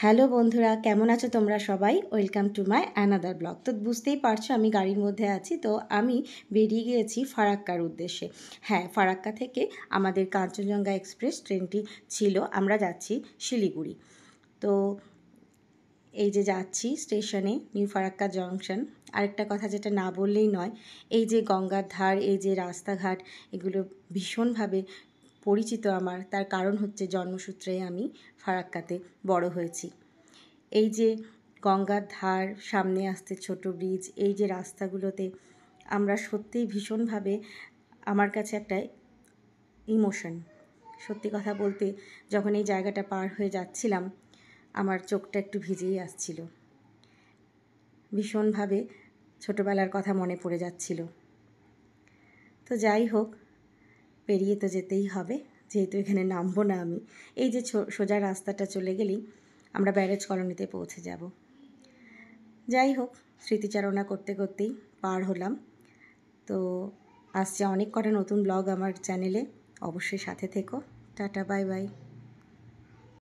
Hello বন্ধুরা, কেমন আছো তোমরা সবাই? Welcome to my another blog. তো বুঝতেই পারছো আমি গাড়ির মধ্যে আছি। তো আমি বেরিয়ে গিয়েছি ফারাক্কার উদ্দেশ্যে। হ্যাঁ, ফারাক্কা থেকে আমাদের কাঞ্চনজঙ্ঘা এক্সপ্রেস ট্রেনটি ছিল। আমরা যাচ্ছি শিলিগুড়ি। তো এই যে যাচ্ছি স্টেশনে, নিউ ফারাক্কা জংশন। আরেকটা কথা যেটা না বললেই নয়, এই যে গঙ্গার ধার, এই যে রাস্তাঘাট, এগুলো ভীষণভাবে পরিচিত আমার। তার কারণ হচ্ছে জন্মসূত্রে আমি ফারাক্কাতে বড় হয়েছি। এই যে গঙ্গার ধার, সামনে আসতে ছোট ব্রিজ, এই যে রাস্তাগুলোতে আমরা সত্যিই ভীষণভাবে, আমার কাছে একটা ইমোশন। সত্যি কথা বলতে, যখন এই জায়গাটা পার হয়ে যাচ্ছিলাম আমার চোখটা একটু ভিজেই আসছিল। ভীষণভাবে ছোটোবেলার কথা মনে পড়ে যাচ্ছিল। তো যাই হোক, পেরিয়ে তো যেতেই হবে, যেহেতু এখানে নামবো না আমি। এই যে সোজা রাস্তাটা চলে গেলেই আমরা ব্যারেজ কলোনিতে পৌঁছে যাব। যাই হোক, স্মৃতিচারণা করতে করতেই পার হলাম। তো আসছে অনেক কটা নতুন ব্লগ আমার চ্যানেলে, অবশ্যই সাথে থেকো। Tata, bye bye.